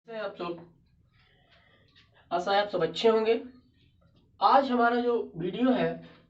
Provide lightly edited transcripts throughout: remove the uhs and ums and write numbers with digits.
आप सब आशा है आप सब अच्छे होंगे। आज हमारा जो वीडियो है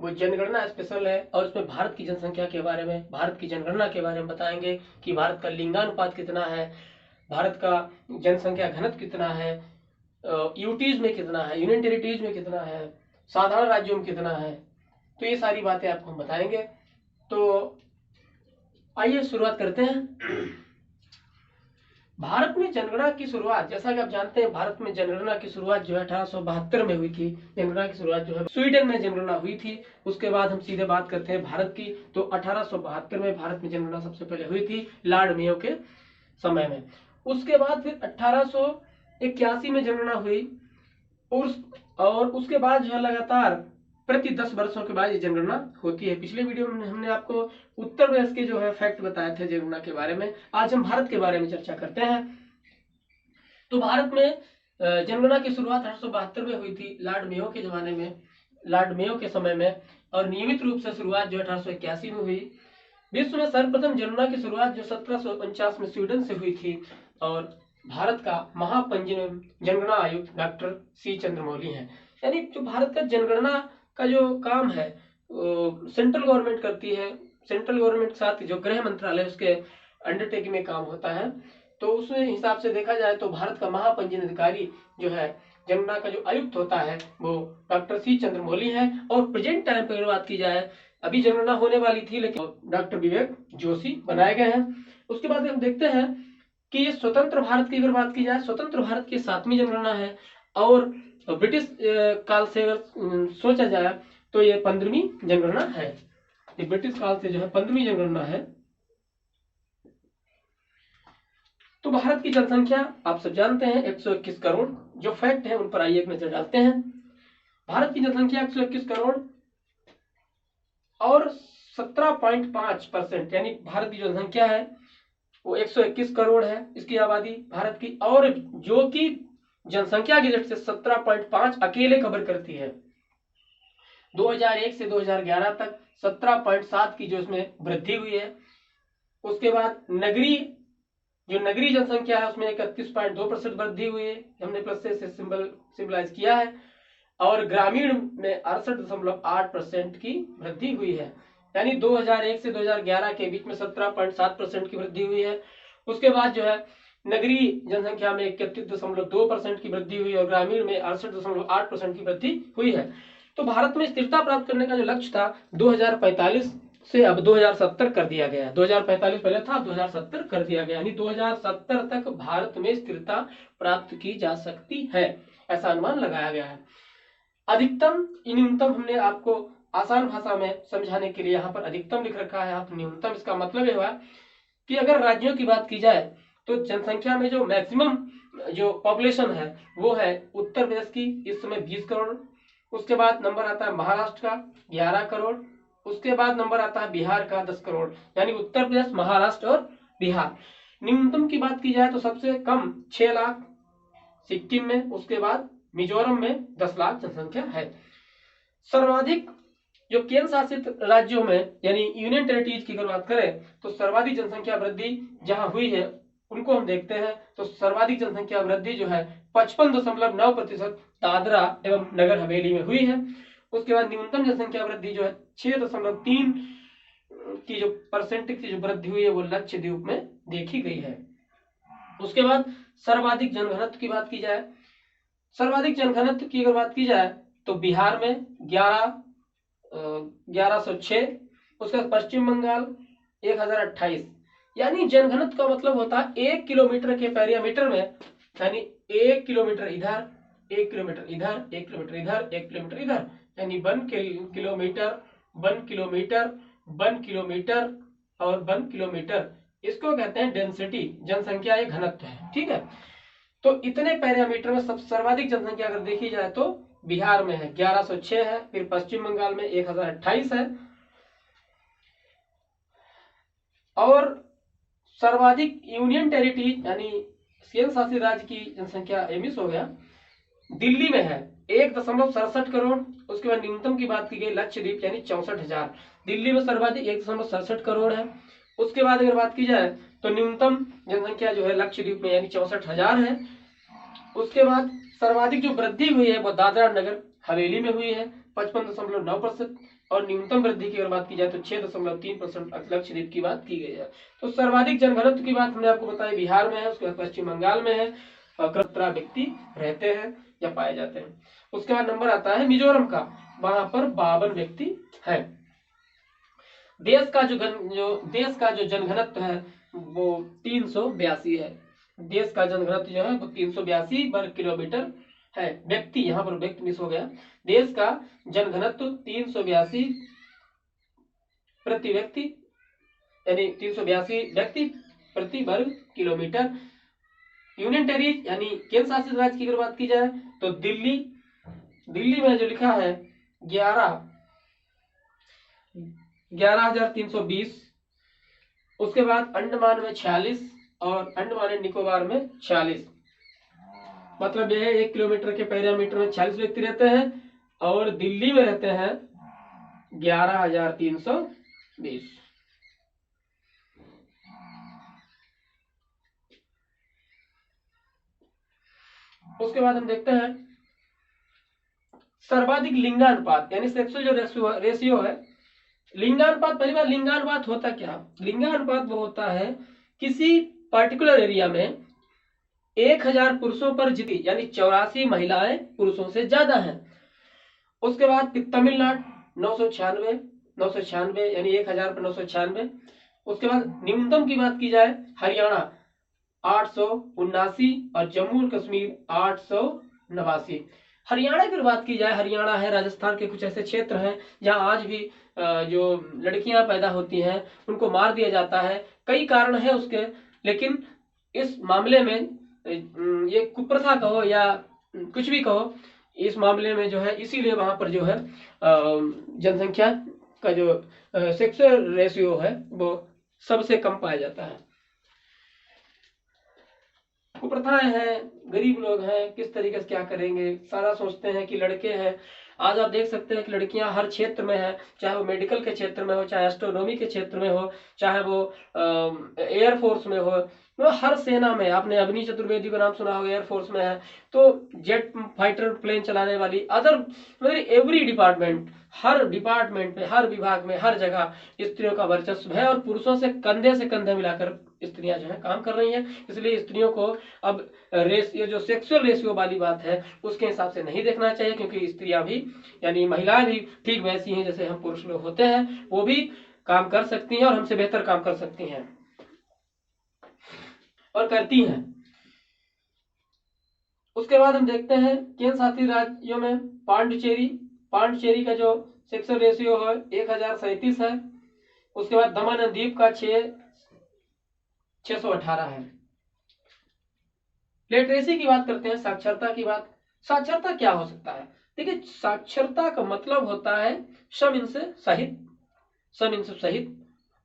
वो जनगणना स्पेशल है और उसमें भारत की जनसंख्या के बारे में, भारत की जनगणना के बारे में बताएंगे कि भारत का लिंगानुपात कितना है, भारत का जनसंख्या घनत्व कितना है, यूटीज में कितना है, यूनियन टेरिटरीज में कितना है, साधारण राज्यों में कितना है। तो ये सारी बातें आपको हम बताएंगे। तो आइए शुरुआत करते हैं। भारत में जनगणना की शुरुआत, जैसा कि आप जानते हैं, भारत में जनगणना की शुरुआत जो है 1872 में हुई थी। जनगणना की शुरुआत जो है स्वीडन में जनगणना हुई थी। उसके बाद हम सीधे बात करते हैं भारत की। तो 1872 में भारत में जनगणना सबसे पहले हुई थी लॉर्ड मेयो के समय में। उसके बाद फिर 1881 में जनगणना हुई और उसके बाद जो है लगातार प्रति 10 वर्षों के बाद ये जनगणना होती है। पिछले वीडियो में हमने आपको उत्तर प्रदेश के जो है फैक्ट बताए थे जनगणना के बारे में। आज हम भारत के बारे में चर्चा करते हैं। तो भारत में जनगणना की शुरुआत 1872 में हुई थी लॉर्ड मेयो के जमाने में, लॉर्ड मेयो के समय में, और नियमित रूप से शुरुआत जो 1881 में हुई। विश्व में सर्वप्रथम जनगणना की शुरुआत जो 1749 में स्वीडन से हुई थी और भारत का महापंजीयन जनगणना आयुक्त डॉक्टर सी चंद्रमौली हैं। यानी जो भारत का जनगणना का जो काम है सेंट्रल गवर्नमेंट करती है। सेंट्रल गवर्नमेंट के साथ जो गृह मंत्रालय उसके अंडरटेकिंग में काम होता है। तो उस हिसाब से देखा जाए तो भारत का महापंजीयन अधिकारी जो है, जनगणना का जो आयुक्त होता है, वो डॉक्टर सी चंद्रमौली है। और प्रेजेंट टाइम पर अगर बात की जाए, अभी जनगणना होने वाली थी लेकिन डॉक्टर विवेक जोशी बनाए गए हैं। उसके बाद हम देखते हैं कि ये स्वतंत्र भारत की अगर बात की जाए, स्वतंत्र भारत की 7वीं जनगणना है। और ब्रिटिश काल से अगर सोचा जाए तो ये 15वीं जनगणना है। ये ब्रिटिश काल से जो है 15वीं जनगणना है। तो भारत की जनसंख्या आप सब जानते हैं 121 करोड़। जो फैक्ट है उन पर आइए एक नजर डालते हैं। भारत की जनसंख्या 121 करोड़ और 17.5%, यानी भारत की जनसंख्या है वो 121 करोड़ है इसकी आबादी भारत की, और जो कि जनसंख्या की दृष्टि से 17.5 अकेले कवर करती है। 2001 से 2011 तक 17.7 की जो इसमें वृद्धि हुई है। उसके बाद नगरीय जनसंख्या है उसमें 31.2% वृद्धि हुई है, हमने प्लस से सिंबलाइज किया है। और ग्रामीण में 68.8% की वृद्धि हुई है। यानी 2001 से 2011 के बीच में 17.7% की वृद्धि हुई है। उसके बाद जो है नगरीय जनसंख्या में 31.2% की वृद्धि हुई और ग्रामीण में 68.8% की वृद्धि हुई है। तो भारत में स्थिरता प्राप्त करने का जो लक्ष्य था 2045 से अब 2070 कर दिया गया। 2045 पहले था, 2070 कर दिया गया। यानी 2070 तक भारत में स्थिरता प्राप्त की जा सकती है, ऐसा अनुमान लगाया गया है। अधिकतम न्यूनतम हमने आपको आसान भाषा में समझाने के लिए यहाँ पर अधिकतम लिख रखा है, यहाँ पर न्यूनतम। इसका मतलब ये हुआ कि अगर राज्यों की बात की जाए तो जनसंख्या में जो मैक्सिमम जो पॉपुलेशन है वो है उत्तर प्रदेश की, इस समय 20 करोड़। उसके बाद नंबर आता है महाराष्ट्र का 11 करोड़। उसके बाद नंबर आता है बिहार का 10 करोड़। यानी उत्तर प्रदेश, महाराष्ट्र और बिहार। न्यूनतम की बात की जाए तो सबसे कम 6 लाख सिक्किम में, उसके बाद मिजोरम में 10 लाख जनसंख्या है। सर्वाधिक जो केंद्र शासित राज्यों में यानी यूनियन टेरिटरीज की अगर बात करें तो सर्वाधिक जनसंख्या वृद्धि जहां हुई है उनको हम देखते हैं। तो सर्वाधिक जनसंख्या वृद्धि जो है 55.9% दादरा एवं नगर हवेली में हुई है। उसके बाद न्यूनतम जनसंख्या वृद्धि जो है 6.3 की जो परसेंटेज की जो वृद्धि हुई है वो लक्षद्वीप में देखी गई है। उसके बाद सर्वाधिक जनघनत्व की बात की जाए, सर्वाधिक जनघनत्व की अगर बात की जाए तो बिहार में 1106। उसके बाद पश्चिम बंगाल 1028। यानी जनघनत्व का मतलब होता है 1 किलोमीटर के पेरिमीटर में, यानी 1 किलोमीटर इधर, 1 किलोमीटर इधर, 1 किलोमीटर इधर, 1 किलोमीटर इधर, यानी 1 किलोमीटर, 1 किलोमीटर, 1 किलोमीटर और 1 किलोमीटर। इसको कहते हैं डेंसिटी, जनसंख्या एक घनत्व है। ठीक है, तो इतने पैरामीटर में सर्वाधिक जनसंख्या अगर देखी जाए तो बिहार में है 1106 है, फिर पश्चिम बंगाल में 1028 है, और सर्वाधिक यूनियन टेरिटरी यानी केंद्र शासित राज्य की जनसंख्या मिस हो गया, दिल्ली में है 1.67 करोड़। उसके बाद न्यूनतम की बात की गई लक्षद्वीप यानी 64,000। दिल्ली में सर्वाधिक 1.67 करोड़ है। उसके बाद अगर बात की जाए तो न्यूनतम जनसंख्या जो है लक्षद्वीप में यानी 64,000 है। उसके बाद सर्वाधिक जो वृद्धि हुई है वो दादरा नगर हवेली में हुई है 55.9%, और न्यूनतम वृद्धि की अगर बात की जाए तो 6.3% लक्षद्वीप की बात की गई है। तो सर्वाधिक जनघनत्व की बात हमने आपको बताई बबिहार में है, उसके बाद पश्चिम बंगाल में है, 17 व्यक्ति रहते हैं या पाए जाते हैं। उसके बाद नंबर आता है मिजोरम का, वहां पर 52 व्यक्ति है। देश का जो जनघनत्व है वो 382 है। देश का जनघनत्व जो है वो 382 वर्ग किलोमीटर है। व्यक्ति, यहाँ पर व्यक्ति मिस हो गया। देश का जनघनत्व 382 प्रति व्यक्ति, यानी 382 व्यक्ति प्रति वर्ग किलोमीटर। यूनियन टेरिटरी यानी केंद्र शासित राज्य की अगर बात की जाए तो दिल्ली में जो लिखा है 11,320, उसके बाद अंडमान में 46 और अंडमान एंड निकोबार में 46। मतलब यह 1 किलोमीटर के पैरामीटर में 46 व्यक्ति रहते हैं और दिल्ली में रहते हैं 11,320। उसके बाद हम देखते हैं सर्वाधिक लिंगानुपात यानी सेक्सुअल जो रेशियो है। लिंगानुपात, पहली बार लिंगानुपात होता क्या? लिंगानुपात वो होता है किसी पर्टिकुलर एरिया में 1000 पुरुषों पर जितनी, यानी 84 महिलाएं पुरुषों से ज्यादा हैं। उसके बाद तमिलनाडु 996 यानी 1000 पर 996। उसके बाद न्यूनतम की बात की जाए हरियाणा 879 और जम्मू और कश्मीर 889। हरियाणा की बात की जाए, हरियाणा है, राजस्थान के कुछ ऐसे क्षेत्र हैं जहां आज भी जो लड़कियां पैदा होती हैं उनको मार दिया जाता है। कई कारण है उसके, लेकिन इस मामले में ये कुप्रथा कहो या कुछ भी कहो, इस मामले में जो है इसीलिए वहां पर जो है जनसंख्या का जो सेक्सुअल रेशियो है वो सबसे कम पाया जाता है। कुप्रथाएं हैं, गरीब लोग हैं, किस तरीके से क्या करेंगे, सारा सोचते हैं कि लड़के हैं। आज आप देख सकते हैं कि लड़कियां हर क्षेत्र में है, चाहे वो मेडिकल के क्षेत्र में हो, चाहे एस्ट्रोनॉमी के क्षेत्र में हो, चाहे वो एयरफोर्स में हो, तो हर सेना में। आपने अग्नि चतुर्वेदी का नाम सुना होगा, एयरफोर्स में है, तो जेट फाइटर प्लेन चलाने वाली, अदर मतलब एवरी डिपार्टमेंट, हर डिपार्टमेंट में, हर विभाग में, हर जगह स्त्रियों का वर्चस्व है और पुरुषों से कंधे मिलाकर स्त्रियां जो है काम कर रही हैं। इसलिए स्त्रियों को अब ये जो सेक्सुअल रेशियो वाली बात है उसके हिसाब से नहीं देखना चाहिए, क्योंकि स्त्रियां भी यानी महिलाएं भी ठीक वैसी हैं जैसे हम पुरुष लोग होते हैं, वो भी काम कर सकती हैं और हमसे बेहतर काम कर सकती हैं और करती हैं। उसके बाद हम देखते हैं केंद्र शासित राज्यों में पांडिचेरी का जो सेक्सुअल रेशियो है 1037 है। उसके बाद दमन एंड दीव का 618 है। लिटरेसी की बात करते हैं, साक्षरता की बात। साक्षरता क्या हो सकता है? देखिए, साक्षरता का मतलब होता है सम इनसे सहित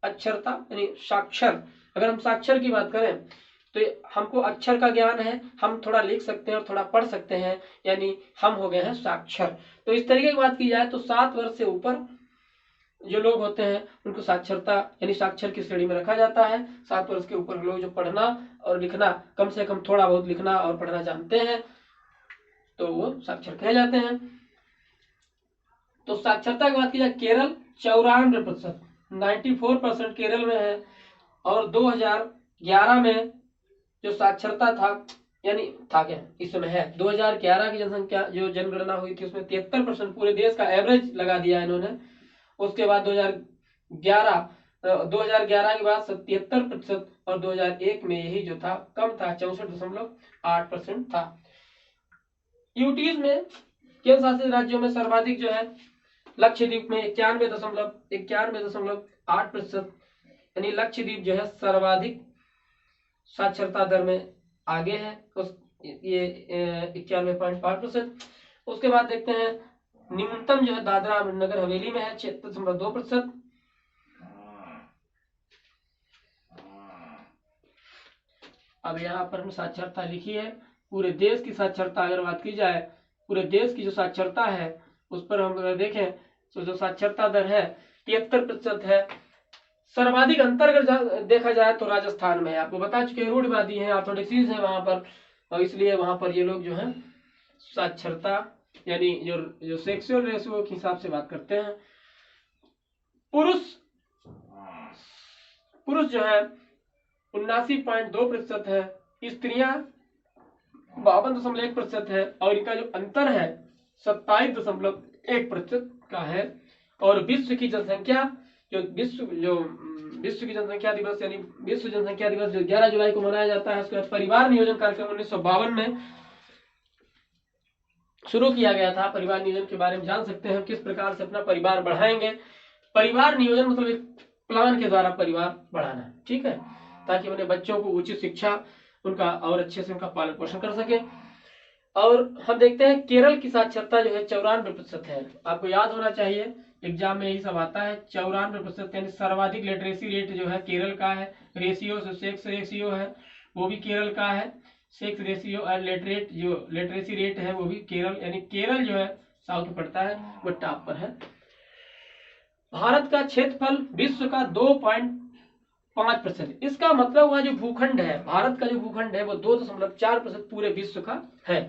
अक्षरता यानी साक्षर। अगर हम साक्षर की बात करें तो हमको अक्षर का ज्ञान है, हम थोड़ा लिख सकते हैं और थोड़ा पढ़ सकते हैं, यानी हम हो गए हैं साक्षर। तो इस तरीके की बात की जाए तो 7 वर्ष से ऊपर जो लोग होते हैं उनको साक्षरता यानी साक्षर की श्रेणी में रखा जाता है। 7 वर्ष के ऊपर लोग जो पढ़ना और लिखना, कम से कम थोड़ा बहुत लिखना और पढ़ना जानते हैं तो वो साक्षर कहे जाते हैं। तो साक्षरता की बात की जाए, केरल 94%, 94% केरल में है। और 2011 में जो साक्षरता था, यानी था क्या इस समय है 2011 की जनसंख्या जो जनगणना हुई थी उसमें 73%, पूरे देश का एवरेज लगा दिया इन्होंने। उसके बाद 2011 के बाद 77% और 2001 में यही जो था कम था 64.8% था। यूटीज में केंद्र शासित राज्यों में सर्वाधिक जो है लक्षद्वीप में 91.8%, यानी लक्षद्वीप जो है सर्वाधिक साक्षरता दर में आगे है, ये 91.5%। उसके बाद देखते हैं न्यूनतम जो है दादरा नगर हवेली में है 76.2%। अब यहाँ पर साक्षरता लिखी है, पूरे देश की साक्षरता अगर बात की जाए, पूरे देश की जो साक्षरता है उस पर हम अगर देखें तो जो साक्षरता दर है 73% है। सर्वाधिक अंतर अगर देखा जाए तो राजस्थान में, आपको बता चुके रूढ़िवादी है, ऑर्थोडॉक्सीज है वहां पर, और इसलिए वहां पर ये लोग जो है साक्षरता यानी जो जो सेक्सुअल रेशियो के हिसाब से बात करते हैं। पुरुष पुरुष जो है 79.2% है, स्त्रियां 52.1% है, और इनका जो अंतर है 27.1% का है। और विश्व की जनसंख्या जो विश्व की जनसंख्या दिवस यानी विश्व जनसंख्या दिवस जो 11 जुलाई को मनाया जाता है, उसके बाद परिवार नियोजन कार्यक्रम 1952 में शुरू किया गया था। परिवार नियोजन के बारे में जान सकते हैं किस प्रकार से अपना परिवार बढ़ाएंगे। परिवार नियोजन मतलब एक प्लान के द्वारा परिवार बढ़ाना, ठीक है, ताकि अपने बच्चों को उचित शिक्षा उनका और अच्छे से उनका पालन पोषण कर सके। और हम देखते हैं केरल की साक्षरता जो है 94% है। आपको याद होना चाहिए, एग्जाम में यही सब आता है। 94% यानी सर्वाधिक लिटरेसी रेट जो है केरल का है। रेशियो से सेक्स रेशियो है वो भी केरल का है। सेक्स रेशियो और लिटरेसी रेट है वो भी केरल, यानी केरल जो है साउथ में पड़ता है, वो टॉप पर है। भारत का क्षेत्रफल विश्व का 2.5%। इसका मतलब हुआ जो भूखंड है, भारत का जो भूखंड है वो 2.4% पूरे विश्व का है।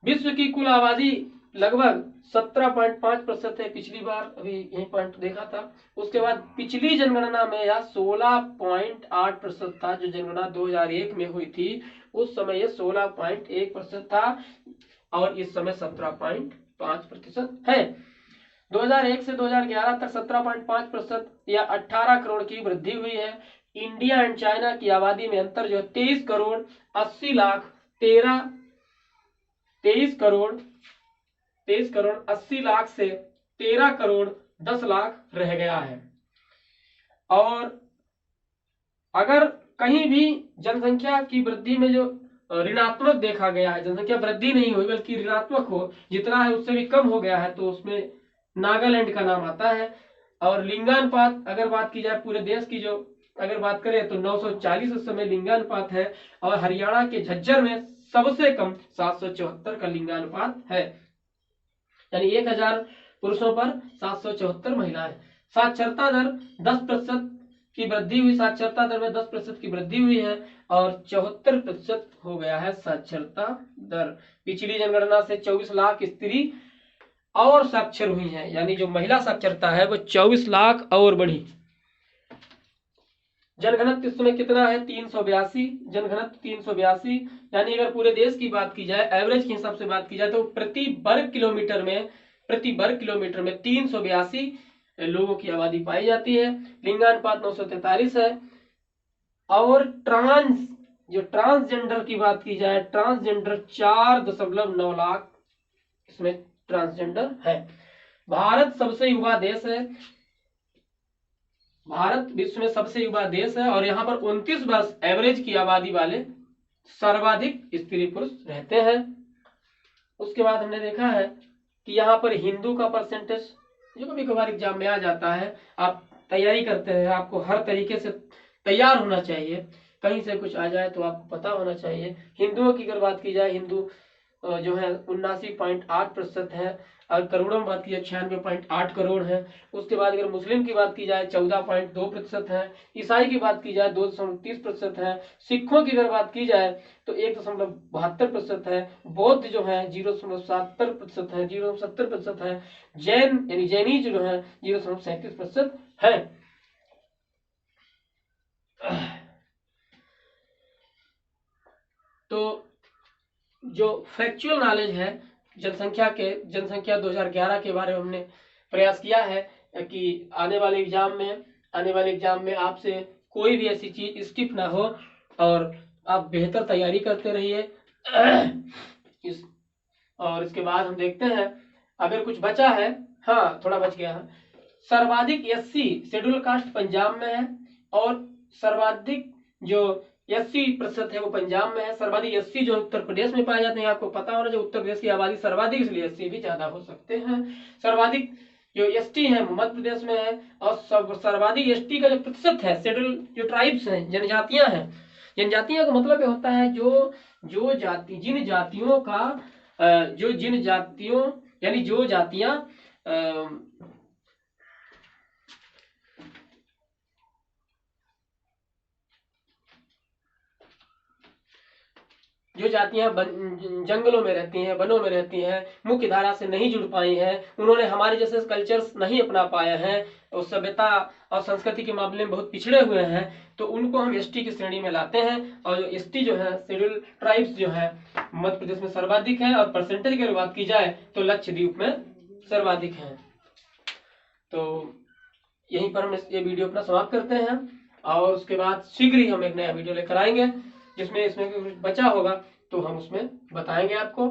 विश्व की कुल आबादी लगभग 17.5% है। पिछली बार अभी यही पॉइंट देखा था। उसके बाद पिछली जनगणना में यह 16.8% था। जो जनगणना 2001 में हुई थी उस समय यह 16.1% था और इस समय 17.5% है। 2001 से 2011 तक 17.5% या 18 करोड़ की वृद्धि हुई है। इंडिया एंड चाइना की आबादी में अंतर जो 23 करोड़ 80 लाख 23 करोड़ 80 लाख से 13 करोड़ 10 लाख रह गया है। और अगर कहीं भी जनसंख्या की वृद्धि में जो ऋणात्मक देखा गया है, जनसंख्या वृद्धि नहीं हुई बल्कि ऋणात्मक हो, जितना है उससे भी कम हो गया है, तो उसमें नागालैंड का नाम आता है। और लिंगानुपात अगर बात की जाए पूरे देश की जो अगर बात करें तो 940 उस समय लिंगानुपात है। और हरियाणा के झज्जर में सबसे कम 774 का लिंगानुपात है, यानी 1000 पुरुषों पर 774 महिलाएं। साक्षरता दर 10% की वृद्धि हुई, साक्षरता दर में 10% की वृद्धि हुई है और 74% हो गया है साक्षरता दर। पिछली जनगणना से 24 लाख स्त्री और साक्षर हुई हैं, यानी जो महिला साक्षरता है वो 24 लाख और बढ़ी। जनघनत्व इस समय कितना है? 382। जनघनत्व 382, यानी अगर पूरे देश की बात की जाए, एवरेज के हिसाब से बात की जाए तो प्रति वर्ग किलोमीटर में 382 लोगों की आबादी पाई जाती है। लिंगानुपात 943 है। और ट्रांसजेंडर की बात की जाए, ट्रांसजेंडर 4.9 लाख इसमें ट्रांसजेंडर है। भारत सबसे युवा देश है, भारत विश्व में सबसे युवा देश है और यहाँ पर 29 वर्ष एवरेज की आबादी वाले सर्वाधिक स्त्री पुरुष रहते हैं। उसके बाद हमने देखा है कि यहाँ पर हिंदू का परसेंटेज जो कभी कभार एग्जाम में आ जाता है, आप तैयारी करते हैं, आपको हर तरीके से तैयार होना चाहिए, कहीं से कुछ आ जाए तो आपको पता होना चाहिए। हिंदुओं की अगर बात की जाए, हिंदू जो है 79.8% है और करोड़ों में बात की जाए 96.8 करोड़ है। उसके बाद अगर मुस्लिम की बात की जाए 14.2% है। ईसाई की बात की जाए 2.30% है। सिखों की अगर बात की जाए तो 1.72% है। बौद्ध जो है 0.70% है, 0.70% है। जैन यानी जैनी जो है 0.37% है। तो जो फैक्चुअल नॉलेज है जनसंख्या 2011 के बारे में हमने प्रयास किया है कि आने वाले एग्जाम में आपसे कोई भी ऐसी चीज स्किप ना हो और आप बेहतर तैयारी करते रहिए। और इसके बाद हम देखते हैं अगर कुछ बचा है, हाँ थोड़ा बच गया है। सर्वाधिक एससी शेड्यूल कास्ट पंजाब में है और सर्वाधिक जो 80% है वो पंजाब में है। सर्वाधिक 80 जो उत्तर प्रदेश में पाए जाते हैं। आपको पता होना जो उत्तर प्रदेश की आबादी सर्वाधिक, इसलिए 80 भी ज्यादा हो सकते हैं। सर्वाधिक जो एसटी है मध्य प्रदेश में है और सर्वाधिक एसटी का जो प्रतिशत है, शेड्यूल जो ट्राइब्स हैं, जनजातियां हैं, जनजातियां का मतलब ये होता है जिन जातियों यानी जो जातियां जो जातियां जंगलों में रहती हैं, वनों में रहती हैं, मुख्य धारा से नहीं जुड़ पाई हैं, उन्होंने हमारे जैसे कल्चर्स नहीं अपना पाए हैं और सभ्यता और संस्कृति के मामले में बहुत पिछड़े हुए हैं, तो उनको हम एसटी की श्रेणी में लाते हैं। और जो एसटी जो है, शेड्यूल ट्राइब्स जो है, मध्य प्रदेश में सर्वाधिक है, और परसेंटेज की बात की जाए तो लक्षद्वीप में सर्वाधिक है। तो यहीं पर हम ये वीडियो अपना समाप्त करते हैं, और उसके बाद शीघ्र ही हम एक नया वीडियो लेकर आएंगे, जिसमें इसमें कुछ बचा होगा तो हम उसमें बताएंगे आपको।